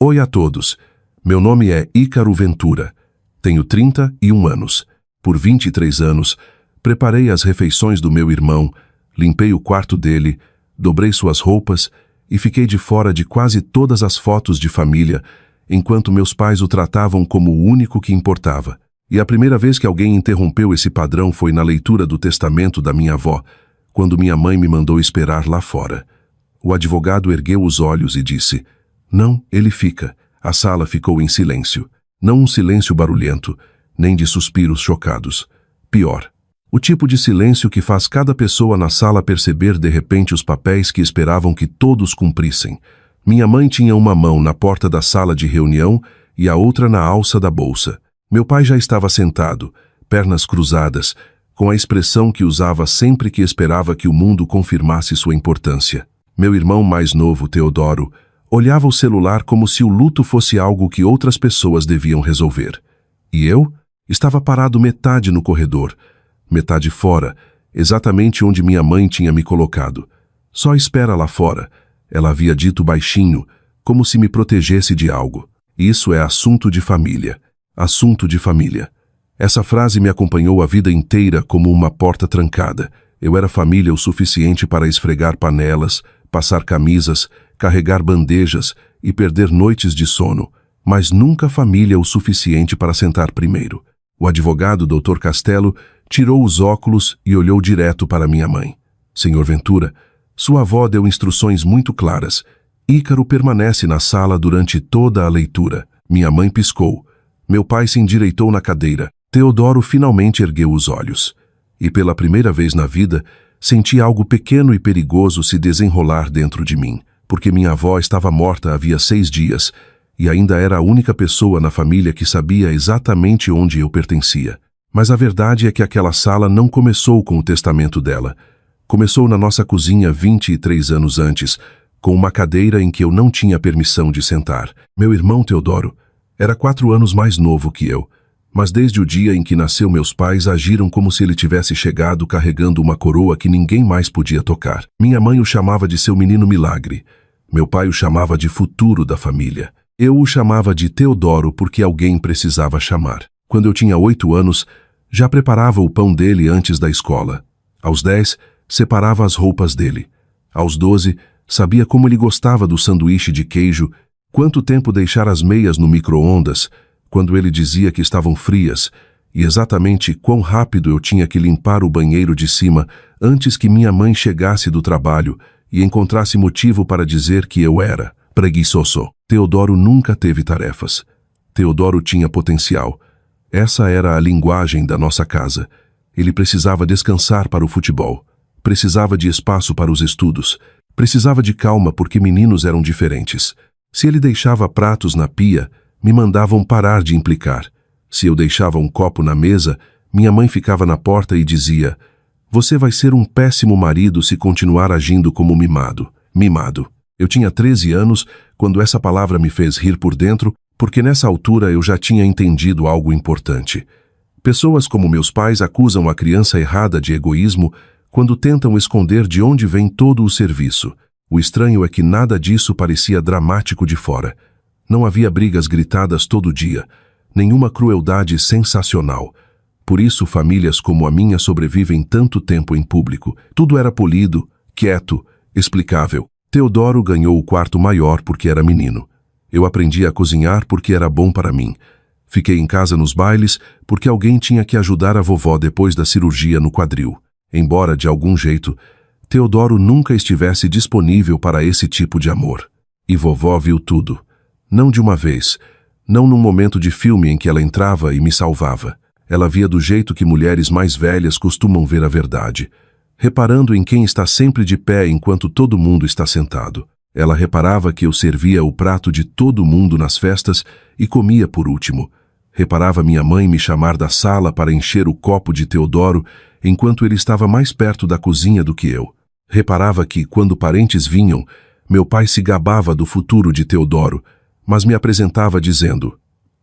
Oi a todos. Meu nome é Ícaro Ventura. Tenho 31 anos. Por 23 anos, preparei as refeições do meu irmão, limpei o quarto dele, dobrei suas roupas e fiquei de fora de quase todas as fotos de família, enquanto meus pais o tratavam como o único que importava. E a primeira vez que alguém interrompeu esse padrão foi na leitura do testamento da minha avó, quando minha mãe me mandou esperar lá fora. O advogado ergueu os olhos e disse: "Não, ele fica." A sala ficou em silêncio. Não um silêncio barulhento, nem de suspiros chocados. Pior. O tipo de silêncio que faz cada pessoa na sala perceber de repente os papéis que esperavam que todos cumprissem. Minha mãe tinha uma mão na porta da sala de reunião e a outra na alça da bolsa. Meu pai já estava sentado, pernas cruzadas, com a expressão que usava sempre que esperava que o mundo confirmasse sua importância. Meu irmão mais novo, Teodoro, olhava o celular como se o luto fosse algo que outras pessoas deviam resolver. E eu estava parado metade no corredor, metade fora, exatamente onde minha mãe tinha me colocado. "Só espera lá fora", ela havia dito baixinho, como se me protegesse de algo. Isso é assunto de família. Assunto de família. Essa frase me acompanhou a vida inteira como uma porta trancada. Eu era família o suficiente para esfregar panelas, passar camisas, carregar bandejas e perder noites de sono, mas nunca família o suficiente para sentar primeiro. O advogado, Dr. Castelo, tirou os óculos e olhou direto para minha mãe. "Senhor Ventura, sua avó deu instruções muito claras. Ícaro permanece na sala durante toda a leitura." Minha mãe piscou. Meu pai se endireitou na cadeira. Teodoro finalmente ergueu os olhos. E pela primeira vez na vida, senti algo pequeno e perigoso se desenrolar dentro de mim, porque minha avó estava morta havia 6 dias e ainda era a única pessoa na família que sabia exatamente onde eu pertencia. Mas a verdade é que aquela sala não começou com o testamento dela. Começou na nossa cozinha 23 anos antes, com uma cadeira em que eu não tinha permissão de sentar. Meu irmão Teodoro era 4 anos mais novo que eu, mas desde o dia em que nasceu meus pais agiram como se ele tivesse chegado carregando uma coroa que ninguém mais podia tocar. Minha mãe o chamava de seu menino milagre. Meu pai o chamava de futuro da família. Eu o chamava de Teodoro porque alguém precisava chamar. Quando eu tinha 8 anos, já preparava o pão dele antes da escola. Aos 10, separava as roupas dele. Aos 12, sabia como ele gostava do sanduíche de queijo, quanto tempo deixar as meias no micro-ondas, quando ele dizia que estavam frias, e exatamente quão rápido eu tinha que limpar o banheiro de cima antes que minha mãe chegasse do trabalho e encontrasse motivo para dizer que eu era preguiçoso. Teodoro nunca teve tarefas. Teodoro tinha potencial. Essa era a linguagem da nossa casa. Ele precisava descansar para o futebol. Precisava de espaço para os estudos. Precisava de calma porque meninos eram diferentes. Se ele deixava pratos na pia, me mandavam parar de implicar. Se eu deixava um copo na mesa, minha mãe ficava na porta e dizia: "Você vai ser um péssimo marido se continuar agindo como mimado." Mimado. Eu tinha 13 anos quando essa palavra me fez rir por dentro, porque nessa altura eu já tinha entendido algo importante. Pessoas como meus pais acusam a criança errada de egoísmo quando tentam esconder de onde vem todo o serviço. O estranho é que nada disso parecia dramático de fora. Não havia brigas gritadas todo dia, nenhuma crueldade sensacional. Por isso famílias como a minha sobrevivem tanto tempo em público. Tudo era polido, quieto, explicável. Teodoro ganhou o quarto maior porque era menino. Eu aprendi a cozinhar porque era bom para mim. Fiquei em casa nos bailes porque alguém tinha que ajudar a vovó depois da cirurgia no quadril. Embora, de algum jeito, Teodoro nunca estivesse disponível para esse tipo de amor. E vovó viu tudo. Não de uma vez, não num momento de filme em que ela entrava e me salvava. Ela via do jeito que mulheres mais velhas costumam ver a verdade, reparando em quem está sempre de pé enquanto todo mundo está sentado. Ela reparava que eu servia o prato de todo mundo nas festas e comia por último. Reparava minha mãe me chamar da sala para encher o copo de Teodoro enquanto ele estava mais perto da cozinha do que eu. Reparava que, quando parentes vinham, meu pai se gabava do futuro de Teodoro, mas me apresentava dizendo: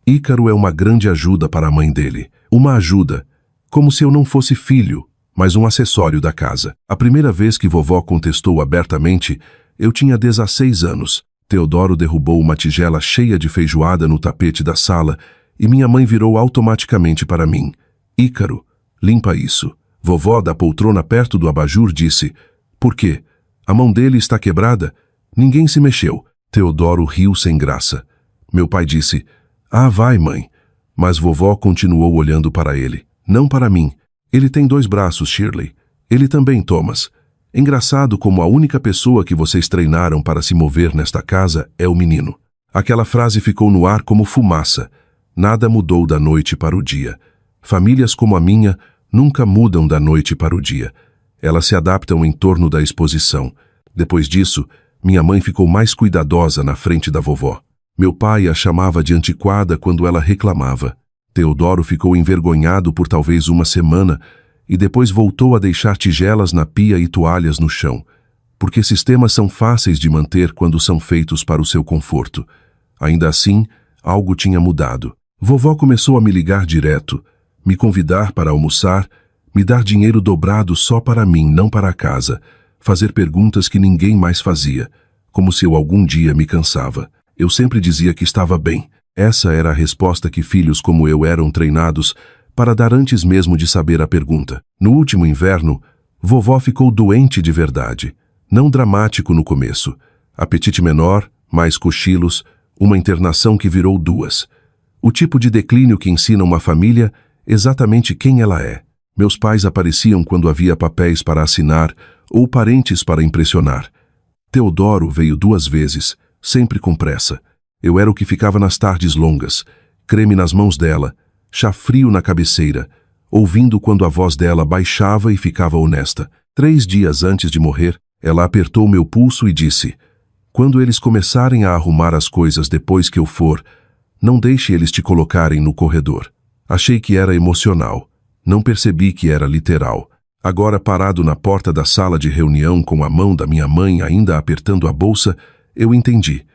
"Ícaro é uma grande ajuda para a mãe dele." Uma ajuda, como se eu não fosse filho, mas um acessório da casa. A primeira vez que vovó contestou abertamente, eu tinha 16 anos. Teodoro derrubou uma tigela cheia de feijoada no tapete da sala e minha mãe virou automaticamente para mim. Ícaro, limpa isso. Vovó, da poltrona perto do abajur, disse: Por quê? A mão dele está quebrada? Ninguém se mexeu. Teodoro riu sem graça. Meu pai disse: Ah, vai, mãe. Mas vovó continuou olhando para ele. Não para mim. Ele tem 2 braços, Shirley. Ele também, Thomas. Engraçado como a única pessoa que vocês treinaram para se mover nesta casa é o menino. Aquela frase ficou no ar como fumaça. Nada mudou da noite para o dia. Famílias como a minha nunca mudam da noite para o dia. Elas se adaptam em torno da exposição. Depois disso, minha mãe ficou mais cuidadosa na frente da vovó. Meu pai a chamava de antiquada quando ela reclamava. Teodoro ficou envergonhado por talvez uma semana e depois voltou a deixar tigelas na pia e toalhas no chão, porque sistemas são fáceis de manter quando são feitos para o seu conforto. Ainda assim, algo tinha mudado. Vovó começou a me ligar direto, me convidar para almoçar, me dar dinheiro dobrado só para mim, não para a casa, fazer perguntas que ninguém mais fazia, como se eu algum dia me cansava. Eu sempre dizia que estava bem. Essa era a resposta que filhos como eu eram treinados para dar antes mesmo de saber a pergunta. No último inverno, vovó ficou doente de verdade. Não dramático no começo. Apetite menor, mais cochilos, uma internação que virou 2. O tipo de declínio que ensina uma família exatamente quem ela é. Meus pais apareciam quando havia papéis para assinar ou parentes para impressionar. Teodoro veio 2 vezes, sempre com pressa. Eu era o que ficava nas tardes longas, creme nas mãos dela, chá frio na cabeceira, ouvindo quando a voz dela baixava e ficava honesta. 3 dias antes de morrer, ela apertou meu pulso e disse: Quando eles começarem a arrumar as coisas depois que eu for, não deixe eles te colocarem no corredor. Achei que era emocional. Não percebi que era literal. Agora, parado na porta da sala de reunião com a mão da minha mãe ainda apertando a bolsa, eu entendi.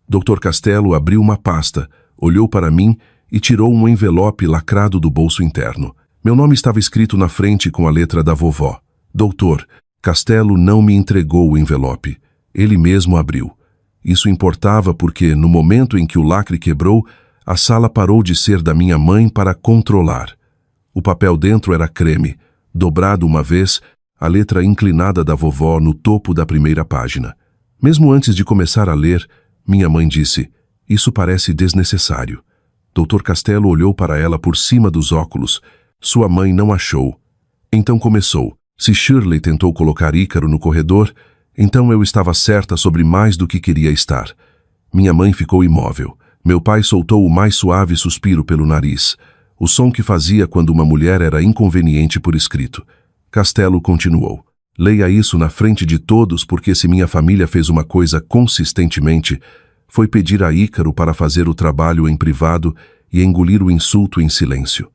Dr. Castelo abriu uma pasta, olhou para mim e tirou um envelope lacrado do bolso interno. Meu nome estava escrito na frente com a letra da vovó. Doutor, Castelo não me entregou o envelope. Ele mesmo abriu. Isso importava porque, no momento em que o lacre quebrou, a sala parou de ser da minha mãe para controlar. O papel dentro era creme, dobrado uma vez, a letra inclinada da vovó no topo da primeira página. Mesmo antes de começar a ler, minha mãe disse: Isso parece desnecessário. Dr. Castelo olhou para ela por cima dos óculos. Sua mãe não achou. Então começou. Se Shirley tentou colocar Ícaro no corredor, então eu estava certa sobre mais do que queria estar. Minha mãe ficou imóvel. Meu pai soltou o mais suave suspiro pelo nariz, o som que fazia quando uma mulher era inconveniente por escrito. Castelo continuou: Leia isso na frente de todos, porque se minha família fez uma coisa consistentemente, foi pedir a Ícaro para fazer o trabalho em privado e engolir o insulto em silêncio.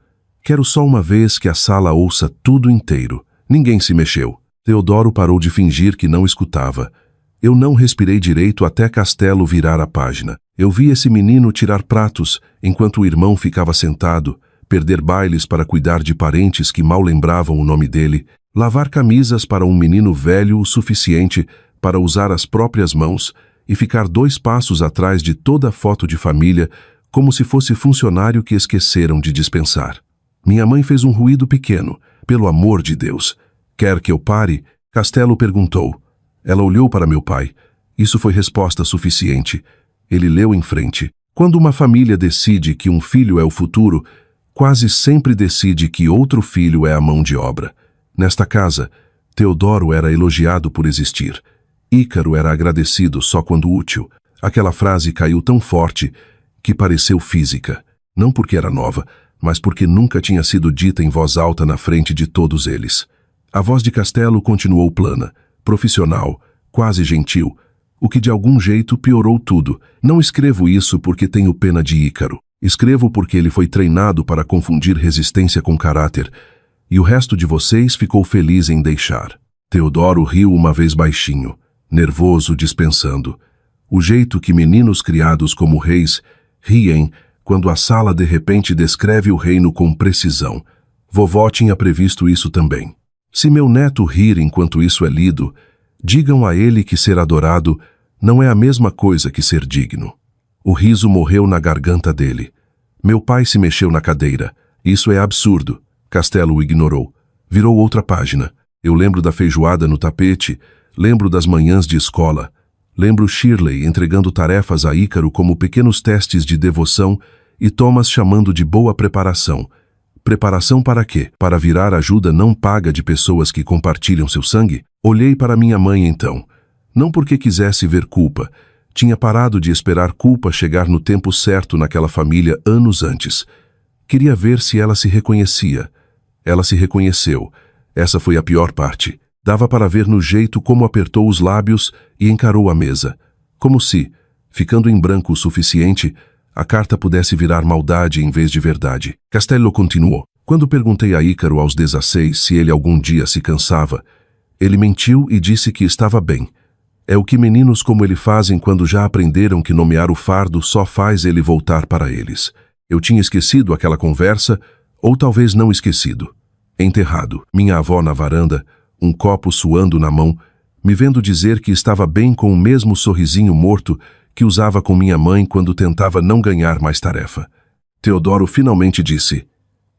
Quero só uma vez que a sala ouça tudo inteiro. Ninguém se mexeu. Teodoro parou de fingir que não escutava. Eu não respirei direito até Castelo virar a página. Eu vi esse menino tirar pratos enquanto o irmão ficava sentado, perder bailes para cuidar de parentes que mal lembravam o nome dele, lavar camisas para um menino velho o suficiente para usar as próprias mãos e ficar 2 passos atrás de toda a foto de família, como se fosse funcionário que esqueceram de dispensar. Minha mãe fez um ruído pequeno. Pelo amor de Deus. Quer que eu pare? Castelo perguntou. Ela olhou para meu pai. Isso foi resposta suficiente. Ele leu em frente. Quando uma família decide que um filho é o futuro, quase sempre decide que outro filho é a mão de obra. Nesta casa, Teodoro era elogiado por existir. Ícaro era agradecido só quando útil. Aquela frase caiu tão forte que pareceu física. Não porque era nova, mas porque nunca tinha sido dita em voz alta na frente de todos eles. A voz de Castelo continuou plana, profissional, quase gentil, o que de algum jeito piorou tudo. Não escrevo isso porque tenho pena de Ícaro. Escrevo porque ele foi treinado para confundir resistência com caráter, e o resto de vocês ficou feliz em deixar. Teodoro riu uma vez baixinho, nervoso, dispensando. O jeito que meninos criados como reis riem quando a sala de repente descreve o reino com precisão. Vovó tinha previsto isso também. Se meu neto rir enquanto isso é lido, digam a ele que ser adorado Não é a mesma coisa que ser digno. O riso morreu na garganta dele. Meu pai se mexeu na cadeira. Isso é absurdo. Castelo o ignorou. Virou outra página. Eu lembro da feijoada no tapete, lembro das manhãs de escola. Lembro Shirley entregando tarefas a Ícaro como pequenos testes de devoção e Thomas chamando de boa preparação. Preparação para quê? Para virar ajuda não paga de pessoas que compartilham seu sangue? Olhei para minha mãe então. Não porque quisesse ver culpa. Tinha parado de esperar culpa chegar no tempo certo naquela família anos antes. Queria ver se ela se reconhecia. Ela se reconheceu. Essa foi a pior parte. Dava para ver no jeito como apertou os lábios e encarou a mesa. Como se, ficando em branco o suficiente, a carta pudesse virar maldade em vez de verdade. Castelo continuou. Quando perguntei a Ícaro aos 16 se ele algum dia se cansava, ele mentiu e disse que estava bem. É o que meninos como ele fazem quando já aprenderam que nomear o fardo só faz ele voltar para eles. Eu tinha esquecido aquela conversa, ou talvez não esquecido. Enterrado, minha avó na varanda, um copo suando na mão, me vendo dizer que estava bem com o mesmo sorrisinho morto que usava com minha mãe quando tentava não ganhar mais tarefa. Teodoro finalmente disse: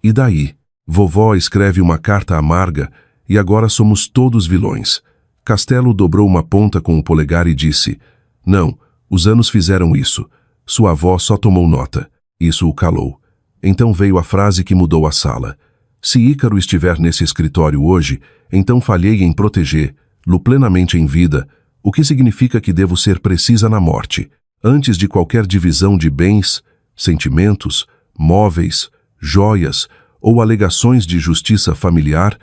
"E daí? Vovó escreve uma carta amarga e agora somos todos vilões." Castelo dobrou uma ponta com o polegar e disse: "Não, os anos fizeram isso. Sua avó só tomou nota." Isso o calou. Então veio a frase que mudou a sala. Se Ícaro estiver nesse escritório hoje, então falhei em proteger-lo plenamente em vida, o que significa que devo ser precisa na morte, antes de qualquer divisão de bens, sentimentos, móveis, joias ou alegações de justiça familiar.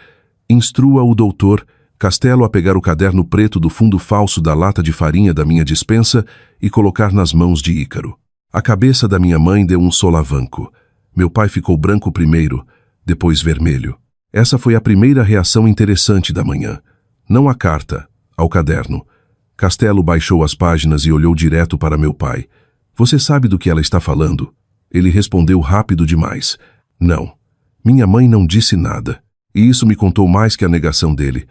Instrua o doutor Castelo a pegar o caderno preto do fundo falso da lata de farinha da minha despensa e colocar nas mãos de Ícaro. A cabeça da minha mãe deu um solavanco. Meu pai ficou branco primeiro, depois vermelho. Essa foi a primeira reação interessante da manhã. Não a carta, ao caderno. Castelo baixou as páginas e olhou direto para meu pai. "Você sabe do que ela está falando?" Ele respondeu rápido demais. "Não." Minha mãe não disse nada. E isso me contou mais que a negação dele.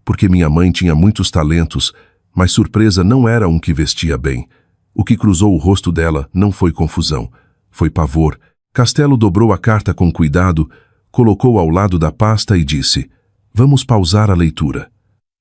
Porque minha mãe tinha muitos talentos, mas surpresa não era um que vestia bem. O que cruzou o rosto dela não foi confusão, foi pavor. Castelo dobrou a carta com cuidado, colocou ao lado da pasta e disse: "Vamos pausar a leitura."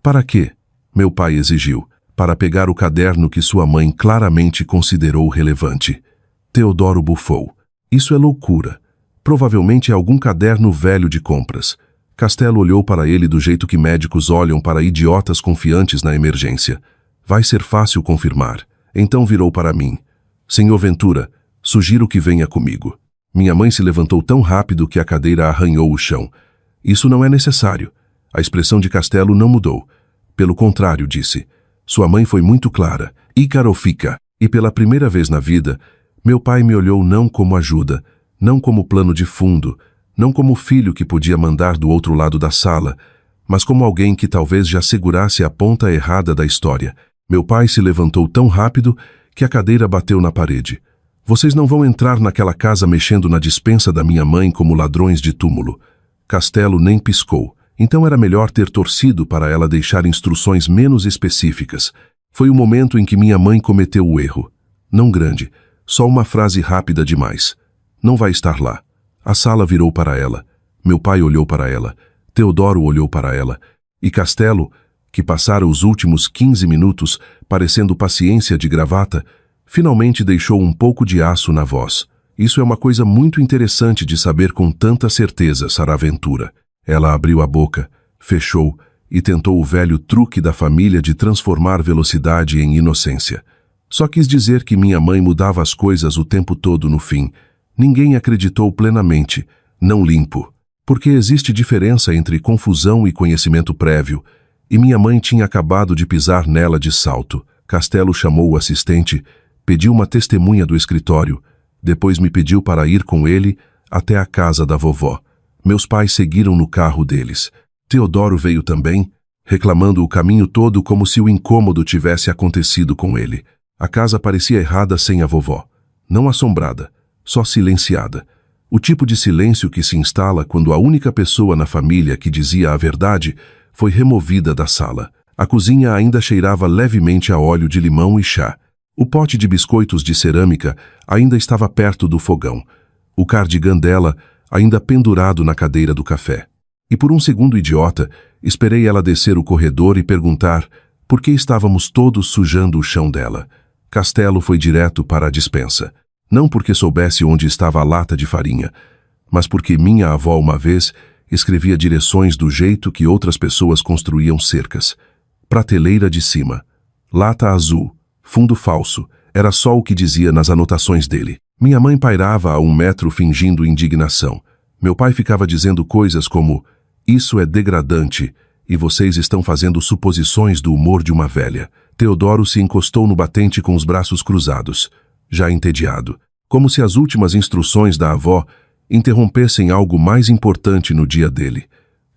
"Para quê?" Meu pai exigiu. "Para pegar o caderno que sua mãe claramente considerou relevante." Teodoro bufou. "Isso é loucura. Provavelmente é algum caderno velho de compras." Castelo olhou para ele do jeito que médicos olham para idiotas confiantes na emergência. "Vai ser fácil confirmar." Então virou para mim. "Senhor Ventura, sugiro que venha comigo." Minha mãe se levantou tão rápido que a cadeira arranhou o chão. "Isso não é necessário." A expressão de Castelo não mudou. "Pelo contrário", disse. Sua mãe foi muito clara. "Ícaro fica." E pela primeira vez na vida, meu pai me olhou não como ajuda, não como plano de fundo, não como filho que podia mandar do outro lado da sala, mas como alguém que talvez já segurasse a ponta errada da história. Meu pai se levantou tão rápido que a cadeira bateu na parede. "Vocês não vão entrar naquela casa mexendo na despensa da minha mãe como ladrões de túmulo." Castelo nem piscou. Então era melhor ter torcido para ela deixar instruções menos específicas. Foi o momento em que minha mãe cometeu o erro. Não grande, só uma frase rápida demais. "Não vai estar lá." A sala virou para ela. Meu pai olhou para ela. Teodoro olhou para ela. E Castelo, que passara os últimos 15 minutos parecendo paciência de gravata, finalmente deixou um pouco de aço na voz. "Isso é uma coisa muito interessante de saber com tanta certeza, Saraventura." Ela abriu a boca, fechou e tentou o velho truque da família de transformar velocidade em inocência. Só quis dizer que minha mãe mudava as coisas o tempo todo no fim. Ninguém acreditou plenamente, não limpo. Porque existe diferença entre confusão e conhecimento prévio, e minha mãe tinha acabado de pisar nela de salto. Castelo chamou o assistente, pediu uma testemunha do escritório, depois me pediu para ir com ele até a casa da vovó. Meus pais seguiram no carro deles. Teodoro veio também, reclamando o caminho todo como se o incômodo tivesse acontecido com ele. A casa parecia errada sem a vovó. Não assombrada, só silenciada. O tipo de silêncio que se instala quando a única pessoa na família que dizia a verdade foi removida da sala. A cozinha ainda cheirava levemente a óleo de limão e chá. O pote de biscoitos de cerâmica ainda estava perto do fogão. O cardigã dela ainda pendurado na cadeira do café. E por um segundo idiota, esperei ela descer o corredor e perguntar por que estávamos todos sujando o chão dela. Castelo foi direto para a despensa. Não porque soubesse onde estava a lata de farinha, mas porque minha avó uma vez escrevia direções do jeito que outras pessoas construíam cercas. Prateleira de cima. Lata azul. Fundo falso. Era só o que dizia nas anotações dele. Minha mãe pairava a 1 metro fingindo indignação. Meu pai ficava dizendo coisas como: "Isso é degradante, e vocês estão fazendo suposições do humor de uma velha." Teodoro se encostou no batente com os braços cruzados, já entediado, como se as últimas instruções da avó interrompessem algo mais importante no dia dele.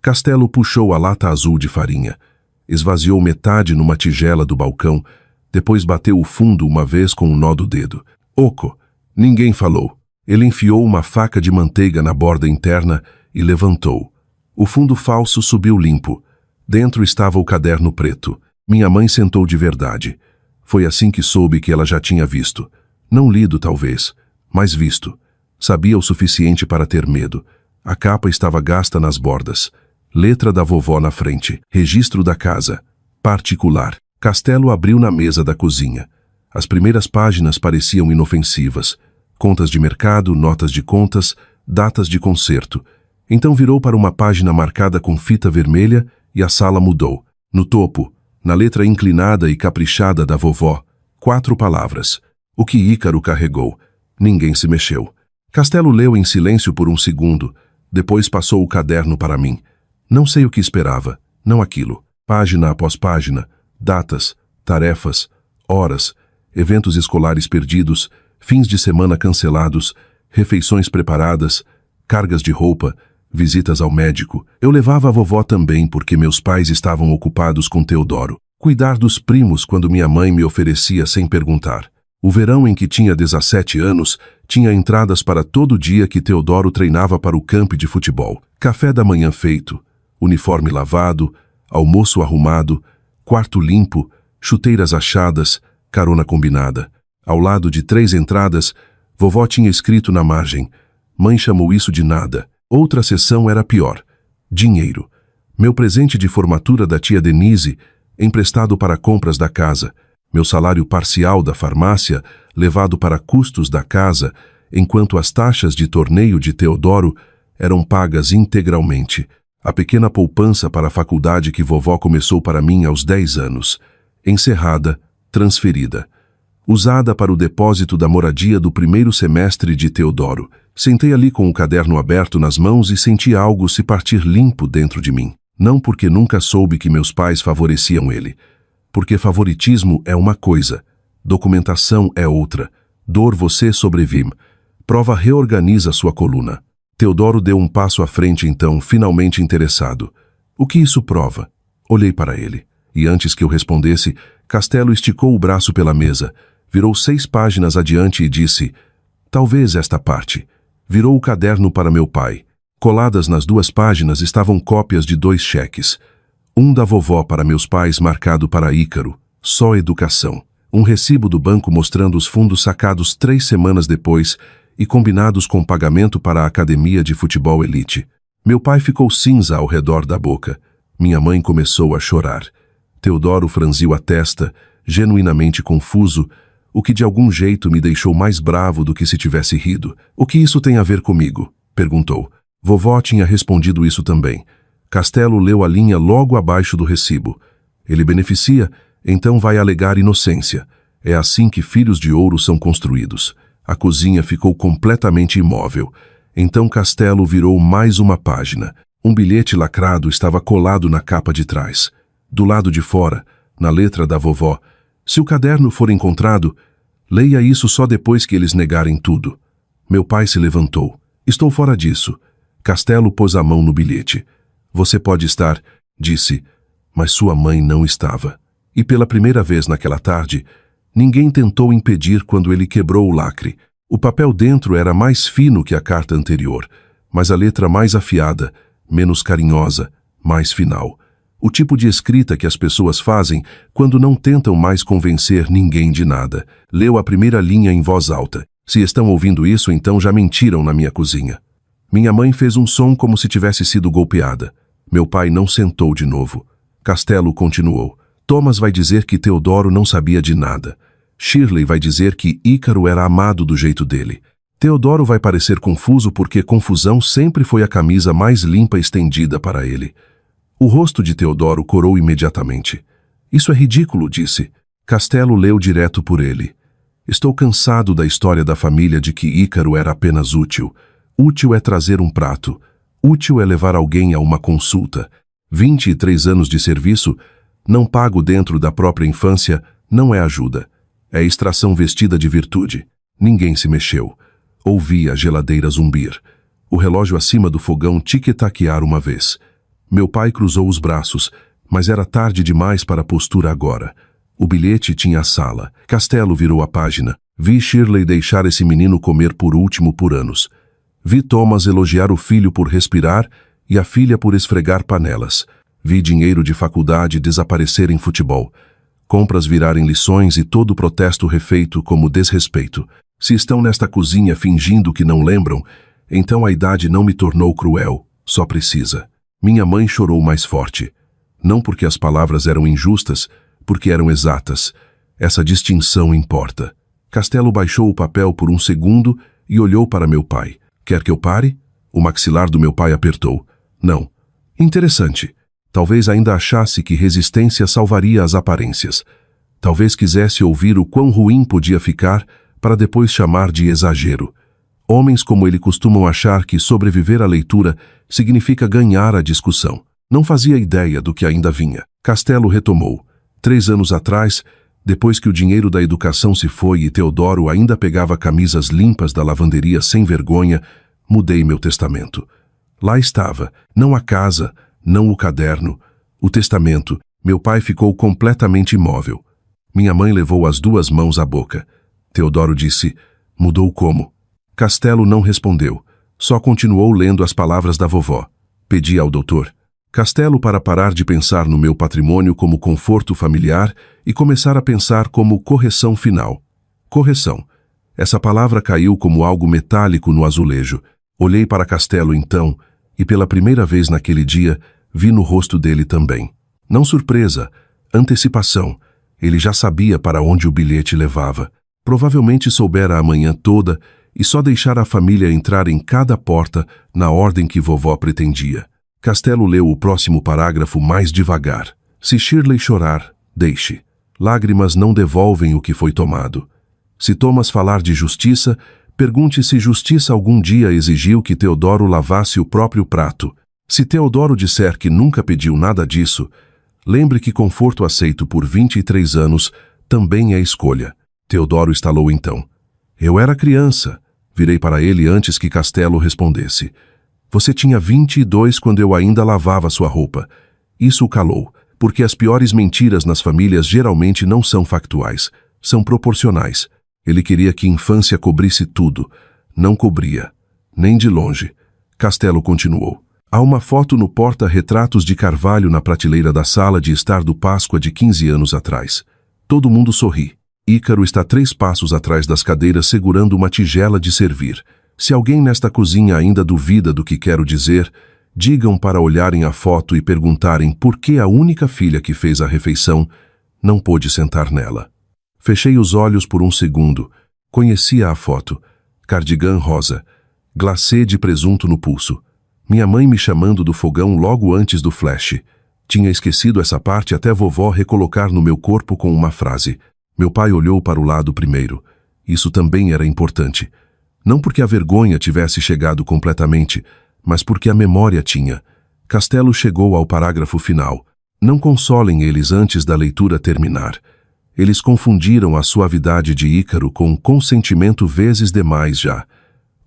Castelo puxou a lata azul de farinha, esvaziou metade numa tigela do balcão, depois bateu o fundo uma vez com um nó do dedo. Oco! Ninguém falou. Ele enfiou uma faca de manteiga na borda interna e levantou. O fundo falso subiu limpo. Dentro estava o caderno preto. Minha mãe sentou de verdade. Foi assim que soube que ela já tinha visto. Não lido, talvez, mas visto. Sabia o suficiente para ter medo. A capa estava gasta nas bordas. Letra da vovó na frente. Registro da casa. Particular. Castelo abriu na mesa da cozinha. As primeiras páginas pareciam inofensivas. Contas de mercado, notas de contas, datas de concerto. Então virou para uma página marcada com fita vermelha e a sala mudou. No topo, na letra inclinada e caprichada da vovó, 4 palavras. O que Ícaro carregou. Ninguém se mexeu. Castelo leu em silêncio por um segundo. Depois passou o caderno para mim. Não sei o que esperava. Não aquilo. Página após página. Datas, tarefas, horas, eventos escolares perdidos, fins de semana cancelados, refeições preparadas, cargas de roupa, visitas ao médico. Eu levava a vovó também porque meus pais estavam ocupados com Teodoro. Cuidar dos primos quando minha mãe me oferecia sem perguntar. O verão em que tinha 17 anos, tinha entradas para todo dia que Teodoro treinava para o campo de futebol. Café da manhã feito, uniforme lavado, almoço arrumado, quarto limpo, chuteiras achadas, carona combinada. Ao lado de 3 entradas, vovó tinha escrito na margem: "Mãe chamou isso de nada." Outra seção era pior: dinheiro. Meu presente de formatura da tia Denise, emprestado para compras da casa. Meu salário parcial da farmácia, levado para custos da casa, enquanto as taxas de torneio de Teodoro eram pagas integralmente. A pequena poupança para a faculdade que vovó começou para mim aos 10 anos. Encerrada, transferida. Usada para o depósito da moradia do primeiro semestre de Teodoro. Sentei ali com o caderno aberto nas mãos e senti algo se partir limpo dentro de mim. Não porque nunca soube que meus pais favoreciam ele. Porque favoritismo é uma coisa, documentação é outra. Dor você sobrevive. Prova reorganiza sua coluna. Teodoro deu um passo à frente então, finalmente interessado. O que isso prova? Olhei para ele. E antes que eu respondesse, Castelo esticou o braço pela mesa, virou 6 páginas adiante e disse: "Talvez esta parte." Virou o caderno para meu pai. Coladas nas 2 páginas estavam cópias de 2 cheques. Um da vovó para meus pais marcado para Ícaro, só educação. Um recibo do banco mostrando os fundos sacados 3 semanas depois e combinados com pagamento para a academia de futebol elite. Meu pai ficou cinza ao redor da boca. Minha mãe começou a chorar. Teodoro franziu a testa, genuinamente confuso, o que de algum jeito me deixou mais bravo do que se tivesse rido. "O que isso tem a ver comigo?" perguntou. Vovó tinha respondido isso também. Castelo leu a linha logo abaixo do recibo. "Ele beneficia, então vai alegar inocência. É assim que filhos de ouro são construídos." A cozinha ficou completamente imóvel. Então Castelo virou mais uma página. Um bilhete lacrado estava colado na capa de trás. Do lado de fora, na letra da vovó: "Se o caderno for encontrado, leia isso só depois que eles negarem tudo." Meu pai se levantou. "Estou fora disso." Castelo pôs a mão no bilhete. "Você pode estar", disse, mas sua mãe não estava. E pela primeira vez naquela tarde, ninguém tentou impedir quando ele quebrou o lacre. O papel dentro era mais fino que a carta anterior, mas a letra mais afiada, menos carinhosa, mais final. O tipo de escrita que as pessoas fazem quando não tentam mais convencer ninguém de nada. Leu a primeira linha em voz alta. Se estão ouvindo isso, então já mentiram na minha cozinha. Minha mãe fez um som como se tivesse sido golpeada. Meu pai não sentou de novo. Castelo continuou. Thomas vai dizer que Teodoro não sabia de nada. Shirley vai dizer que Ícaro era amado do jeito dele. Teodoro vai parecer confuso porque confusão sempre foi a camisa mais limpa estendida para ele. O rosto de Teodoro corou imediatamente. Isso é ridículo, disse. Castelo leu direto por ele. Estou cansado da história da família de que Ícaro era apenas útil. Útil é trazer um prato. Útil é levar alguém a uma consulta. 23 anos de serviço, não pago dentro da própria infância, não é ajuda. É extração vestida de virtude. Ninguém se mexeu. Ouvi a geladeira zumbir. O relógio acima do fogão tic-taquear uma vez. Meu pai cruzou os braços, mas era tarde demais para a postura agora. O bilhete tinha a sala. Castelo virou a página. Vi Shirley deixar esse menino comer por último por anos. Vi Thomas elogiar o filho por respirar e a filha por esfregar panelas. Vi dinheiro de faculdade desaparecer em futebol. Compras virarem lições e todo o protesto refeito como desrespeito. Se estão nesta cozinha fingindo que não lembram, então a idade não me tornou cruel, só precisa. Minha mãe chorou mais forte. Não porque as palavras eram injustas, porque eram exatas. Essa distinção importa. Castelo baixou o papel por um segundo e olhou para meu pai. Quer que eu pare? O maxilar do meu pai apertou. Não. Interessante. Talvez ainda achasse que resistência salvaria as aparências. Talvez quisesse ouvir o quão ruim podia ficar para depois chamar de exagero. Homens como ele costumam achar que sobreviver à leitura significa ganhar a discussão. Não fazia ideia do que ainda vinha. Castelo retomou. 3 anos atrás, depois que o dinheiro da educação se foi e Teodoro ainda pegava camisas limpas da lavanderia sem vergonha, mudei meu testamento. Lá estava, não a casa, não o caderno, o testamento. Meu pai ficou completamente imóvel. Minha mãe levou as 2 mãos à boca. Teodoro disse, mudou como? Castelo não respondeu, só continuou lendo as palavras da vovó. Pedi ao doutor Castelo para parar de pensar no meu patrimônio como conforto familiar e começar a pensar como correção final. Correção. Essa palavra caiu como algo metálico no azulejo. Olhei para Castelo então, e pela primeira vez naquele dia, vi no rosto dele também. Não surpresa, antecipação. Ele já sabia para onde o bilhete levava. Provavelmente soubera a manhã toda e só deixara a família entrar em cada porta na ordem que vovó pretendia. Castelo leu o próximo parágrafo mais devagar. Se Shirley chorar, deixe. Lágrimas não devolvem o que foi tomado. Se Thomas falar de justiça, pergunte se justiça algum dia exigiu que Teodoro lavasse o próprio prato. Se Teodoro disser que nunca pediu nada disso, lembre que conforto aceito por 23 anos também é escolha. Teodoro estalou então. Eu era criança. Virei para ele antes que Castelo respondesse. Você tinha 22 quando eu ainda lavava sua roupa. Isso o calou, porque as piores mentiras nas famílias geralmente não são factuais, são proporcionais. Ele queria que infância cobrisse tudo. Não cobria. Nem de longe. Castelo continuou. Há uma foto no porta-retratos de Carvalho na prateleira da sala de estar do Páscoa de 15 anos atrás. Todo mundo sorri. Ícaro está 3 passos atrás das cadeiras segurando uma tigela de servir. Se alguém nesta cozinha ainda duvida do que quero dizer, digam para olharem a foto e perguntarem por que a única filha que fez a refeição não pôde sentar nela. Fechei os olhos por um segundo. Conhecia a foto. Cardigan rosa. Glacê de presunto no pulso. Minha mãe me chamando do fogão logo antes do flash. Tinha esquecido essa parte até vovó recolocar no meu corpo com uma frase. Meu pai olhou para o lado primeiro. Isso também era importante. Não porque a vergonha tivesse chegado completamente, mas porque a memória tinha. Castelo chegou ao parágrafo final. Não consolem eles antes da leitura terminar. Eles confundiram a suavidade de Ícaro com consentimento vezes demais já.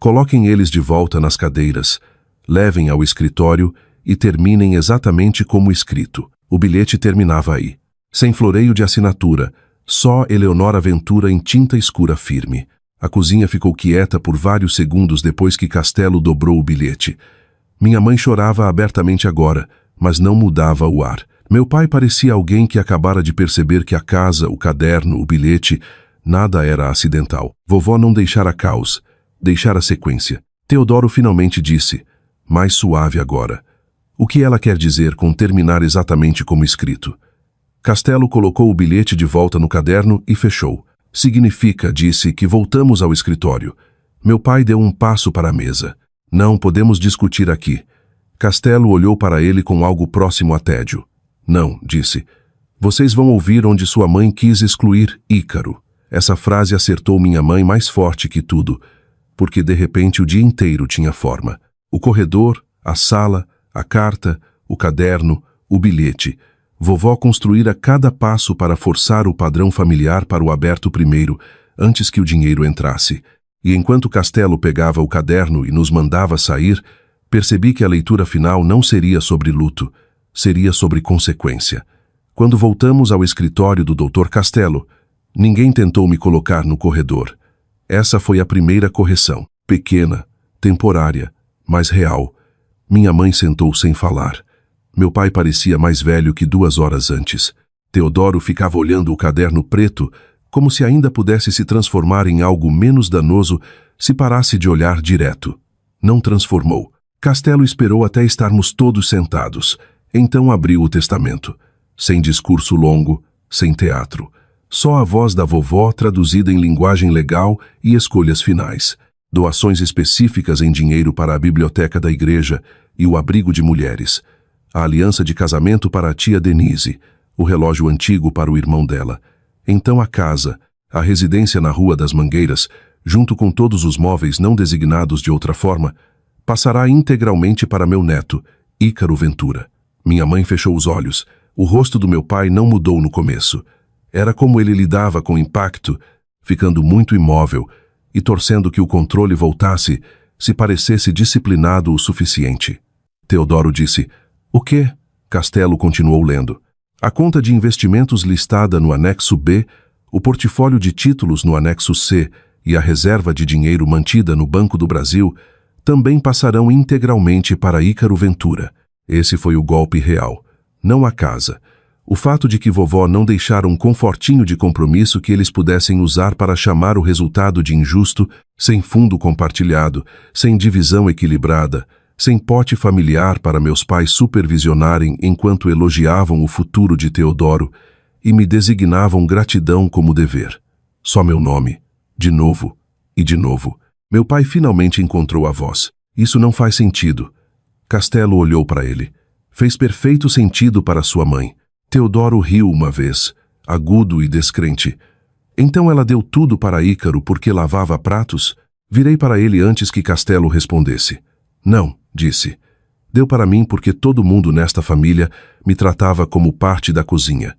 Coloquem eles de volta nas cadeiras, levem ao escritório e terminem exatamente como escrito. O bilhete terminava aí. Sem floreio de assinatura, só Eleonora Ventura em tinta escura firme. A cozinha ficou quieta por vários segundos depois que Castelo dobrou o bilhete. Minha mãe chorava abertamente agora, mas não mudava o ar. Meu pai parecia alguém que acabara de perceber que a casa, o caderno, o bilhete, nada era acidental. Vovó não deixara caos, deixara sequência. Teodoro finalmente disse, mais suave agora. O que ela quer dizer com terminar exatamente como escrito? Castelo colocou o bilhete de volta no caderno e fechou. Significa, disse, que voltamos ao escritório. Meu pai deu um passo para a mesa. Não podemos discutir aqui. Castelo olhou para ele com algo próximo a tédio. Não, disse. Vocês vão ouvir onde sua mãe quis excluir Ícaro. Essa frase acertou minha mãe mais forte que tudo, porque de repente o dia inteiro tinha forma. O corredor, a sala, a carta, o caderno, o bilhete. Vovó construíra cada passo para forçar o padrão familiar para o aberto primeiro, antes que o dinheiro entrasse. E enquanto Castelo pegava o caderno e nos mandava sair, percebi que a leitura final não seria sobre luto, seria sobre consequência. Quando voltamos ao escritório do Dr. Castelo, ninguém tentou me colocar no corredor. Essa foi a primeira correção, pequena, temporária, mas real. Minha mãe sentou sem falar. Meu pai parecia mais velho que 2 horas antes. Teodoro ficava olhando o caderno preto, como se ainda pudesse se transformar em algo menos danoso se parasse de olhar direto. Não transformou. Castelo esperou até estarmos todos sentados. Então abriu o testamento. Sem discurso longo, sem teatro. Só a voz da vovó traduzida em linguagem legal e escolhas finais. Doações específicas em dinheiro para a biblioteca da igreja e o abrigo de mulheres. A aliança de casamento para a tia Denise, o relógio antigo para o irmão dela. Então a casa, a residência na Rua das Mangueiras, junto com todos os móveis não designados de outra forma, passará integralmente para meu neto, Ícaro Ventura. Minha mãe fechou os olhos. O rosto do meu pai não mudou no começo. Era como ele lidava com o impacto, ficando muito imóvel e torcendo que o controle voltasse, se parecesse disciplinado o suficiente. Teodoro disse, o quê? Castelo continuou lendo. A conta de investimentos listada no anexo B, o portfólio de títulos no anexo C e a reserva de dinheiro mantida no Banco do Brasil também passarão integralmente para Ícaro Ventura. Esse foi o golpe real, não a casa. O fato de que vovó não deixara um confortinho de compromisso que eles pudessem usar para chamar o resultado de injusto, sem fundo compartilhado, sem divisão equilibrada, sem pote familiar para meus pais supervisionarem enquanto elogiavam o futuro de Teodoro e me designavam gratidão como dever. Só meu nome, de novo e de novo. Meu pai finalmente encontrou a voz. Isso não faz sentido. Castelo olhou para ele. Fez perfeito sentido para sua mãe. Teodoro riu uma vez, agudo e descrente. Então ela deu tudo para Ícaro porque lavava pratos? Virei para ele antes que Castelo respondesse. Não, disse. Deu para mim porque todo mundo nesta família me tratava como parte da cozinha.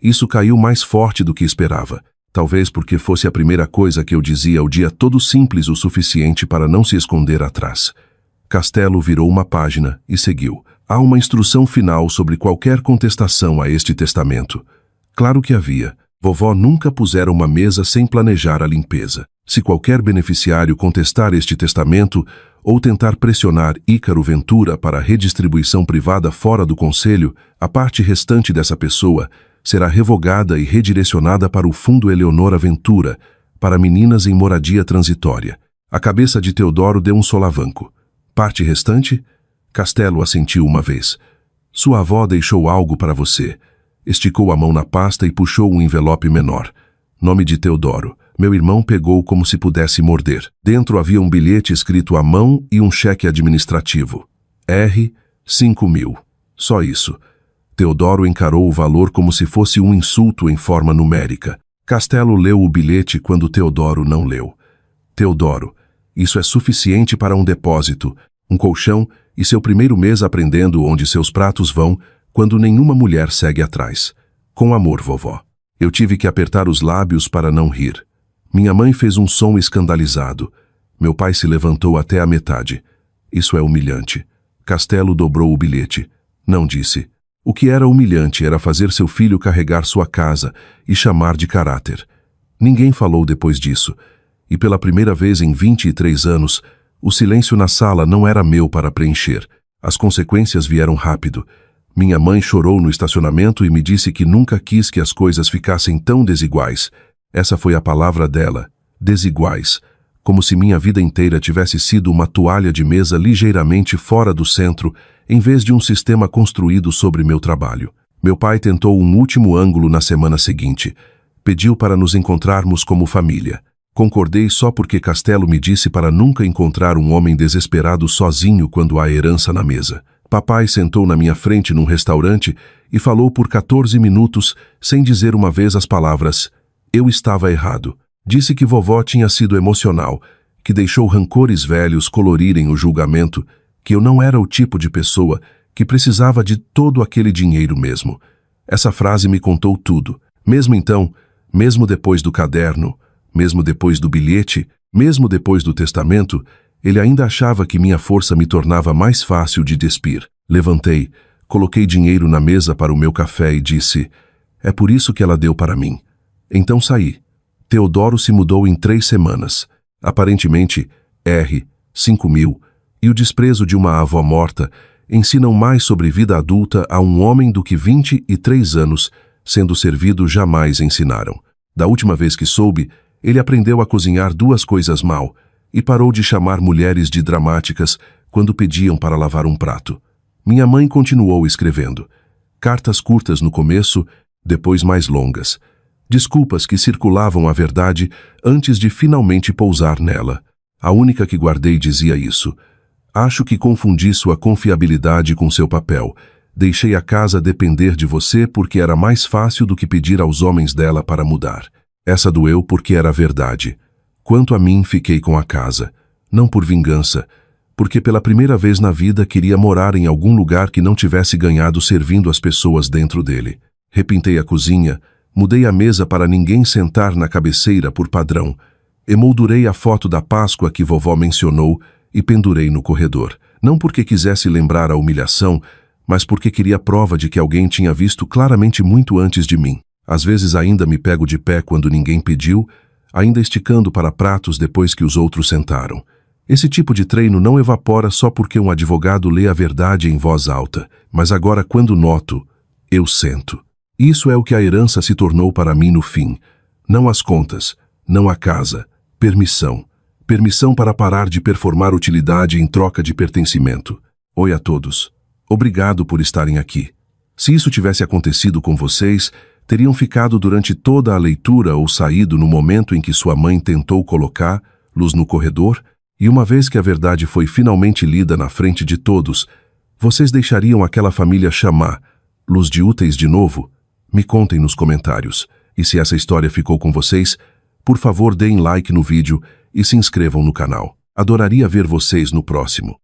Isso caiu mais forte do que esperava. Talvez porque fosse a primeira coisa que eu dizia o dia todo simples o suficiente para não se esconder atrás. Castelo virou uma página e seguiu. Há uma instrução final sobre qualquer contestação a este testamento. Claro que havia. Vovó nunca pusera uma mesa sem planejar a limpeza. Se qualquer beneficiário contestar este testamento ou tentar pressionar Ícaro Ventura para a redistribuição privada fora do conselho, a parte restante dessa pessoa será revogada e redirecionada para o Fundo Eleonora Ventura, para meninas em moradia transitória. A cabeça de Teodoro deu um solavanco. Parte restante? Castelo assentiu uma vez. Sua avó deixou algo para você. Esticou a mão na pasta e puxou um envelope menor. Nome de Teodoro. Meu irmão pegou como se pudesse morder. Dentro havia um bilhete escrito à mão e um cheque administrativo. R. 5.000. Só isso. Teodoro encarou o valor como se fosse um insulto em forma numérica. Castelo leu o bilhete quando Teodoro não leu. Teodoro, isso é suficiente para um depósito, um colchão e seu primeiro mês aprendendo onde seus pratos vão, quando nenhuma mulher segue atrás. Com amor, vovó. Eu tive que apertar os lábios para não rir. Minha mãe fez um som escandalizado. Meu pai se levantou até a metade. Isso é humilhante. Castelo dobrou o bilhete. Não disse. O que era humilhante era fazer seu filho carregar sua casa e chamar de caráter. Ninguém falou depois disso. E pela primeira vez em 23 anos, o silêncio na sala não era meu para preencher. As consequências vieram rápido. Minha mãe chorou no estacionamento e me disse que nunca quis que as coisas ficassem tão desiguais. Essa foi a palavra dela, desiguais, como se minha vida inteira tivesse sido uma toalha de mesa ligeiramente fora do centro, em vez de um sistema construído sobre meu trabalho. Meu pai tentou um último ângulo na semana seguinte. Pediu para nos encontrarmos como família. Concordei só porque Castelo me disse para nunca encontrar um homem desesperado sozinho quando há herança na mesa. Papai sentou na minha frente num restaurante e falou por 14 minutos, sem dizer uma vez as palavras: eu estava errado. Disse que vovó tinha sido emocional, que deixou rancores velhos colorirem o julgamento, que eu não era o tipo de pessoa que precisava de todo aquele dinheiro mesmo. Essa frase me contou tudo. Mesmo então, mesmo depois do caderno, mesmo depois do bilhete, mesmo depois do testamento, ele ainda achava que minha força me tornava mais fácil de despir. Levantei, coloquei dinheiro na mesa para o meu café e disse: é por isso que ela deu para mim. Então saí. Teodoro se mudou em 3 semanas. Aparentemente, 5.000, e o desprezo de uma avó morta ensinam mais sobre vida adulta a um homem do que 23 anos, sendo servido, jamais ensinaram. Da última vez que soube, ele aprendeu a cozinhar 2 coisas mal e parou de chamar mulheres de dramáticas quando pediam para lavar um prato. Minha mãe continuou escrevendo. Cartas curtas no começo, depois mais longas. Desculpas que circulavam a verdade antes de finalmente pousar nela. A única que guardei dizia isso: acho que confundi sua confiabilidade com seu papel. Deixei a casa depender de você porque era mais fácil do que pedir aos homens dela para mudar. Essa doeu porque era verdade. Quanto a mim, fiquei com a casa. Não por vingança, porque pela primeira vez na vida queria morar em algum lugar que não tivesse ganhado servindo as pessoas dentro dele. Repintei a cozinha, mudei a mesa para ninguém sentar na cabeceira por padrão, emoldurei a foto da Páscoa que vovó mencionou e pendurei no corredor. Não porque quisesse lembrar a humilhação, mas porque queria prova de que alguém tinha visto claramente muito antes de mim. Às vezes ainda me pego de pé quando ninguém pediu, ainda esticando para pratos depois que os outros sentaram. Esse tipo de treino não evapora só porque um advogado lê a verdade em voz alta, mas agora quando noto, eu sento. Isso é o que a herança se tornou para mim no fim. Não as contas, não a casa. Permissão. Permissão para parar de performar utilidade em troca de pertencimento. Oi a todos. Obrigado por estarem aqui. Se isso tivesse acontecido com vocês, teriam ficado durante toda a leitura ou saído no momento em que sua mãe tentou colocar luz no corredor, e uma vez que a verdade foi finalmente lida na frente de todos, vocês deixariam aquela família chamar luz de úteis de novo? Me contem nos comentários. E se essa história ficou com vocês, por favor deem like no vídeo e se inscrevam no canal. Adoraria ver vocês no próximo.